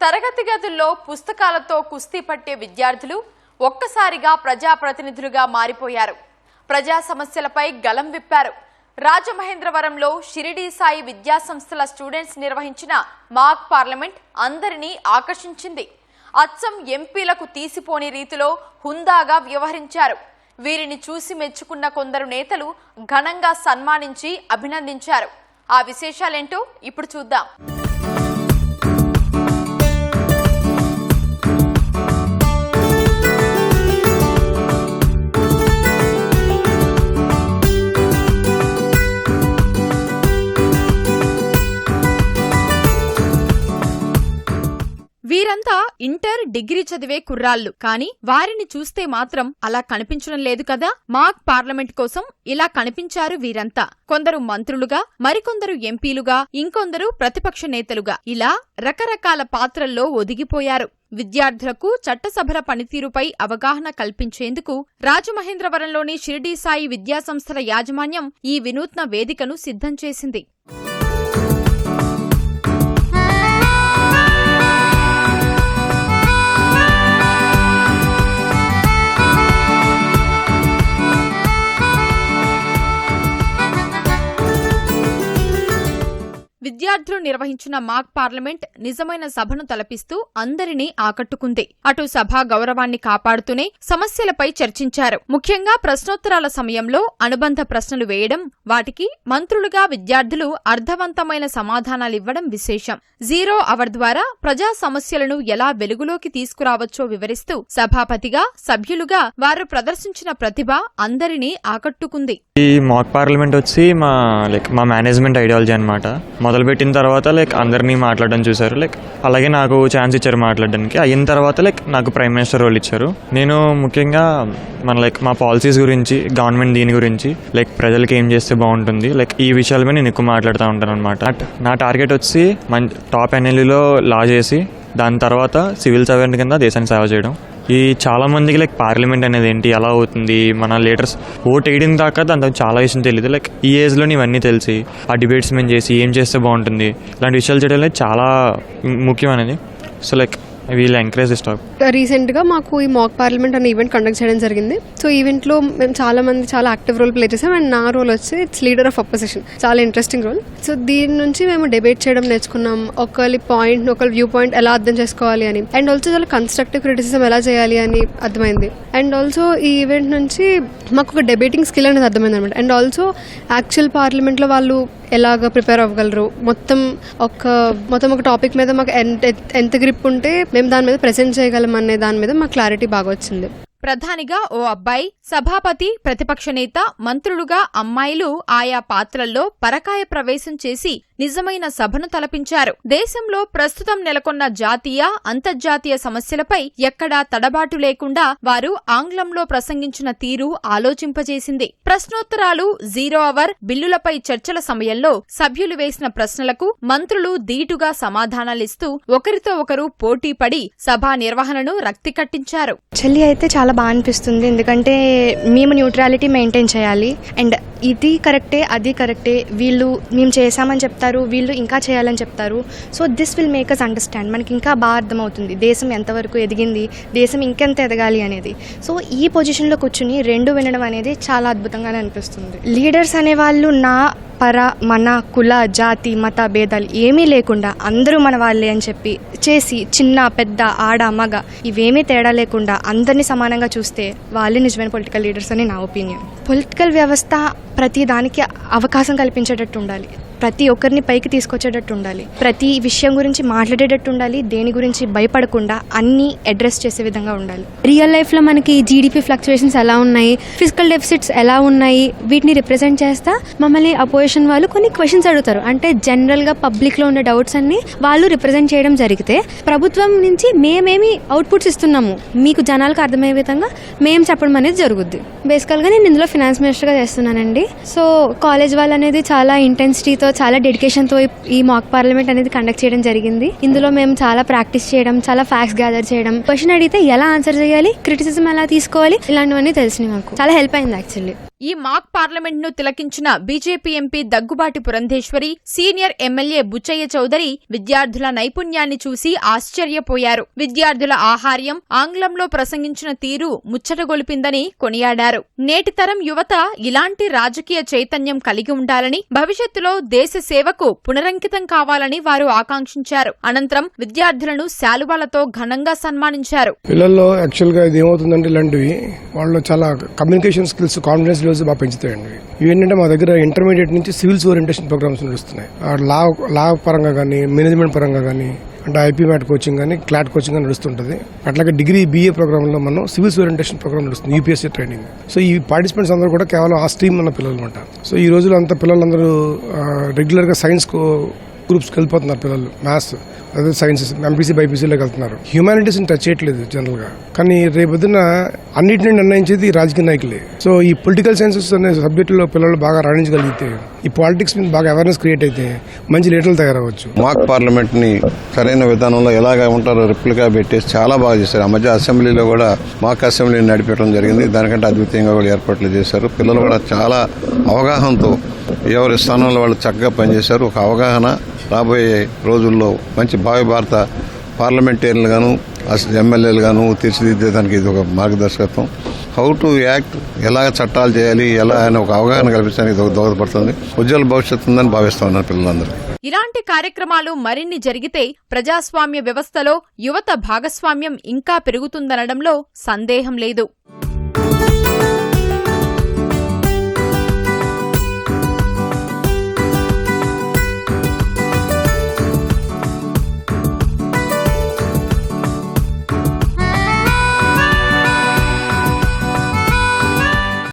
తరగతి గదుల్లో పుస్తకాలతో కుస్తీ పట్టే విద్యార్థులు ఒక్కసారిగా ప్రజాప్రతినిధులుగా మారిపోయారు. ప్రజా సమస్యలపై గలం విప్పారు. రాజమహేంద్రవరంలో షిరిడి సాయి విద్యాసంస్థల స్టూడెంట్స్ నిర్వహించిన మాక్ పార్లమెంట్ అందరినీ ఆకర్షించింది. అచ్చం ఎంపీలకు తీసిపోని రీతిలో హుందాగా వ్యవహరించారు. వీరిని చూసి మెచ్చుకున్న కొందరు నేతలు ఘనంగా సన్మానించి అభినందించారు. ఆ విశేషాలేంటో ఇప్పుడు చూద్దాం. వీరంతా ఇంటర్, డిగ్రీ చదివే కుర్రాళ్లు. కానీ వారిని చూస్తే మాత్రం అలా కనిపించడం లేదు కదా. మాక్ పార్లమెంట్ కోసం ఇలా కనిపించారు వీరంతా. కొందరు మంత్రులుగా, మరికొందరు ఎంపీలుగా, ఇంకొందరు ప్రతిపక్ష నేతలుగా, ఇలా రకరకాల పాత్రల్లో ఒదిగిపోయారు. విద్యార్థులకు చట్టసభల పనితీరుపై అవగాహన కల్పించేందుకు రాజమహేంద్రవరంలోని షిరిడి సాయి విద్యాసంస్థల యాజమాన్యం ఈ వినూత్న వేదికను సిద్ధం చేసింది. విద్యార్థులు నిర్వహించిన మాక్ పార్లమెంట్ నిజమైన సభను తలపిస్తూ అందరినీ ఆకట్టుకుంది. అటు సభా గౌరవాన్ని కాపాడుతూనే సమస్యలపై చర్చించారు. ముఖ్యంగా ప్రశ్నోత్తరాల సమయంలో అనుబంధ ప్రశ్నలు వేయడం, వాటికి మంత్రులుగా విద్యార్థులు అర్థవంతమైన సమాధానాలివ్వడం విశేషం. 0 అవర్ ద్వారా ప్రజా సమస్యలను ఎలా వెలుగులోకి తీసుకురావచ్చో వివరిస్తూ సభాపతిగా, సభ్యులుగా వారు ప్రదర్శించిన ప్రతిభ అందరినీ ఆకట్టుకుంది. ఈ మాక్ పార్లమెంట్ వచ్చి మా మేనేజ్మెంట్ ఐడియాలజీ అనమాట. మొదలుపెట్టిన తర్వాత అందరినీ మాట్లాడడం చూశారు. అలాగే నాకు ఛాన్స్ ఇచ్చారు మాట్లాడడానికి. అయిన తర్వాత నాకు ప్రైమ్ మినిస్టర్ రోల్ ఇచ్చారు. నేను ముఖ్యంగా మా పాలసీస్ గురించి, గవర్నమెంట్ దీని గురించి, ప్రజలకి ఏం చేస్తే బాగుంటుంది, ఈ విషయాలపై నేను ఎక్కువ మాట్లాడుతూ ఉంటాను అనమాట. నా టార్గెట్ వచ్చి టాప్ ఎన్ఎల్ఈలో లా చేసి దాని తర్వాత సివిల్ సర్వెంట్ కింద దేశాన్ని సేవ చేయడం. ఈ చాలా మందికి పార్లమెంట్ అనేది ఏంటి, ఎలా అవుతుంది, మన లీడర్స్ ఓట్ వేయడం దాకా దాంతో చాలా విషయం తెలియదు. ఈ ఏజ్లోని ఇవన్నీ తెలిసి ఆ డిబేట్స్ మేము చేసి ఏం చేస్తే బాగుంటుంది, ఇలాంటి విషయాలు చేయడం అనేది చాలా ముఖ్యమైనది. సో వీళ్ళు ఎంకరేజ్ ఇస్తారు. రీసెంట్గా మాకు ఈ మాక్ పార్లమెంట్ అనే ఈవెంట్ కండక్ట్ చేయడం జరిగింది. సో ఈవెంట్లో మేము చాలా యాక్టివ్ రోల్ ప్లే చేసాం. అండ్ నా రోల్ వచ్చి ఇట్స్ లీడర్ ఆఫ్ అపోజిషన్. చాలా ఇంట్రెస్టింగ్ రోల్. సో దీని నుంచి మేము డిబేట్ చేయడం నేర్చుకున్నాం. ఒకరి వ్యూ పాయింట్ ఎలా అర్థం చేసుకోవాలి అని, అండ్ ఆల్సో చాలా కన్స్ట్రక్టివ్ క్రిటిసిజం ఎలా చేయాలి అని అర్థమైంది. అండ్ ఆల్సో ఈ ఈవెంట్ నుంచి మాకు ఒక డిబేటింగ్ స్కిల్ అనేది అర్థమైంది అనమాట. అండ్ ఆల్సో యాక్చువల్ పార్లమెంట్లో వాళ్ళు ఎలాగ ప్రిపేర్ అవ్వగలరు, మొత్తం ఒక టాపిక్ మీద మాకు ఎంత గ్రిప్ ఉంటే మేము దాని మీద ప్రెజెంట్ చేయగలం అనే దాని మీద మాకు క్లారిటీ బాగా వచ్చింది. ప్రధానిగా ఓ అబ్బాయి, సభాపతి, ప్రతిపక్ష నేత, మంత్రులుగా అమ్మాయిలు ఆయా పాత్రల్లో పరకాయ ప్రవేశం చేసి నిజమైన సభను తలపించారు. దేశంలో ప్రస్తుతం నెలకొన్న జాతీయ, అంతర్జాతీయ సమస్యలపై ఎక్కడా తడబాటు లేకుండా వారు ఆంగ్లంలో ప్రసంగించిన తీరు ఆలోచింపజేసింది. ప్రశ్నోత్తరాలు, 0 అవర్, బిల్లులపై చర్చల సమయంలో సభ్యులు వేసిన ప్రశ్నలకు మంత్రులు ధీటుగా సమాధానాలిస్తూ ఒకరితో ఒకరు పోటీ పడి సభా నిర్వహణను రక్తి కట్టించారు. చెల్లి అయితే చాలా బాగా అనిపిస్తుంది. ఎందుకంటే మేము న్యూట్రాలిటీ మెయింటైన్ చేయాలి. అండ్ ఇది కరెక్టే, అది కరెక్టే, వీళ్ళు మేము చేశామని చెప్తారు, వీళ్ళు ఇంకా చేయాలని చెప్తారు. So this will make us understand. మనకి ఇంకా బాగా అర్థమవుతుంది దేశం ఎంతవరకు ఎదిగింది, దేశం ఇంకెంత ఎదగాలి అనేది. సో ఈ పొజిషన్లో కూర్చుని రెండు వినడం అనేది చాలా అద్భుతంగానే అనిపిస్తుంది. లీడర్స్ అనేవాళ్ళు మన కుల, జాతి, మత భేదాలు ఏమీ లేకుండా అందరూ మన వాళ్ళే అని చెప్పి చేసి చిన్న, పెద్ద, ఆడ, మగ ఇవేమీ తేడా లేకుండా అందరినీ సమానంగా చూస్తే వాళ్ళే నిజమైన పొలిటికల్ లీడర్స్ అని నా ఒపీనియన్. పొలిటికల్ వ్యవస్థ ప్రతి దానికి అవకాశం కల్పించేటట్టు ఉండాలి, ప్రతి ఒక్కరిని పైకి తీసుకొచ్చేటట్టు ఉండాలి, ప్రతి విషయం గురించి మాట్లాడేటట్టు ఉండాలి, దేని గురించి భయపడకుండా అన్ని అడ్రస్ చేసే విధంగా ఉండాలి. రియల్ లైఫ్లో మనకి జీడిపి ఫ్లక్చువేషన్స్ ఎలా ఉన్నాయి, ఫిజికల్ డెఫిసిట్స్ ఎలా ఉన్నాయి, వీటిని రిప్రజెంట్ చేస్తా మమ్మల్ని అపోజిషన్ వాళ్ళు కొన్ని క్వశ్చన్స్ అడుగుతారు. అంటే జనరల్గా పబ్లిక్లో ఉన్న డౌట్స్ అన్ని వాళ్ళు రిప్రజెంట్ చేయడం జరిగితే ప్రభుత్వం నుంచి మేమేమి అవుట్పుట్స్ ఇస్తున్నాము మీకు జనాలకు అర్థమయ్యే విధంగా మేము చెప్పడం అనేది జరుగుద్ది. బేసికల్గా నేను ఇందులో ఫినాన్స్ మినిస్టర్గా చేస్తున్నానండి. సో కాలేజ్ వాళ్ళు అనేది చాలా ఇంటెన్సిటీతో, చాలా డెడికేషన్తో ఈ మాక్ పార్లమెంట్ అనేది కండక్ట్ చేయడం జరిగింది. ఇందులో మేము చాలా ప్రాక్టీస్ చేయడం, చాలా ఫ్యాక్ట్స్ గ్యాదర్ చేయడం, క్వశ్చన్ అడిగితే ఎలా ఆన్సర్ చేయాలి, క్రిటిసిజం ఎలా తీసుకోవాలి, ఇలాంటివన్నీ తెలిసినాయి. మాకు చాలా హెల్ప్ అయింది యాక్చువల్లీ. ఈ మాక్ పార్లమెంట్ ను తిలకించిన BJP MP Daggubati Purandeswari, senior MLA Butchaiah Chowdary విద్యార్థుల నైపుణ్యాన్ని చూసి ఆశ్చర్యపోయారు. విద్యార్థుల ఆహార్యం, ఆంగ్లంలో ప్రసంగించిన తీరు ముచ్చటగొలిపిందని కొనియాడారు. నేటి తరం యువత ఇలాంటి రాజకీయ చైతన్యం కలిగి ఉండాలని, భవిష్యత్తులో దేశ సేవకు పునరంకితం కావాలని వారు ఆకాంక్షించారు. అనంతరం విద్యార్థులను శాలువాలతో ఘనంగా సన్మానించారు. పిల్లల్లో యాక్చువల్ గా ఇది ఏమవుతుందంటే ఇలాంటివి వాళ్ళు చాలా కమ్యూనికేషన్ స్కిల్స్, కాన్ఫిడెన్స్ లెవెల్స్ బాగా పెంచుతాయండి. ఇవేంటంటే మా దగ్గర ఇంటర్మీడియట్ నుంచి సివిల్స్ ఓరియంటేషన్ ప్రోగ్రామ్స్ నడుస్తున్నాయి. లా పరంగా కానీ, మేనేజ్మెంట్ పరంగా కానీ, అంటే ఐపీ మ్యాట్ కోచింగ్ కానీ, క్లాట్ కోచింగ్ కానీ నడుస్తుంటుంది. అట్లాగే డిగ్రీ BA ప్రోగ్రాంలో మనం సివిల్స్ ఓరియంటేషన్ ప్రోగ్రామ్ నడుస్తుంది, UPSC ట్రైనింగ్. సో ఈ పార్టిసిపెంట్స్ అందరూ కూడా కేవలం ఆ స్ట్రీమ్ ఉన్న పిల్లలు అనమాట. సో ఈ రోజుల్లో అంతా పిల్లలందరూ రెగ్యులర్ గా సైన్స్ గ్రూప్స్కి వెళ్ళిపోతున్నారు. పిల్లలు మ్యాథ్స్, అదే సైన్సెస్, MPC BIPCలోకి వెళ్తున్నారు. హ్యూమానిటీస్ని టచ్ చేయట్లేదు జనరల్గా. కానీ రేపొద్దున అన్నింటినీ నిర్ణయించేది రాజకీయ నాయకులే. సో ఈ పొలిటికల్ సైన్సెస్ అనే సబ్జెక్టులో పిల్లలు బాగా రాణించగలిగితే, ఈ పాలిటిక్స్ మీద బాగా అవేర్నెస్ క్రియేట్ అయితే మంచి లీడర్లు తయారవచ్చు. మాక్ పార్లమెంట్ ని సరైన విధానంలో ఎలాగ ఉంటారో రిప్లికా పెట్టేసి చాలా బాగా చేశారు. ఆ మధ్య అసెంబ్లీలో కూడా మాక్ అసెంబ్లీని నడిపించడం జరిగింది. దానికంటే అద్భుతంగా కూడా ఏర్పాట్లు చేశారు. పిల్లలు కూడా చాలా అవగాహనతో ఎవరి స్థానంలో వాళ్ళు చక్కగా పనిచేశారు. ఒక అవగాహన రాబోయే రోజుల్లో మంచి భావి భారత పార్లమెంటేరియన్లు గాను, ఎమ్మెల్యేలు గాను తీర్చిదిద్దేదానికి ఇది ఒక మార్గదర్శకత్వం. హౌ టు యాక్ట్, ఎలాగ చట్టాలు చేయాలి, ఎలా అని ఒక అవగాహన కల్పించడానికి ఇది ఒక దోహదపడుతుంది. ఉజ్వల భవిష్యత్తు ఉందని భావిస్తా ఉన్నారు పిల్లలందరూ. ఇలాంటి కార్యక్రమాలు మరిన్ని జరిగితే ప్రజాస్వామ్య వ్యవస్థలో యువత భాగస్వామ్యం ఇంకా పెరుగుతుందనడంలో సందేహం లేదు.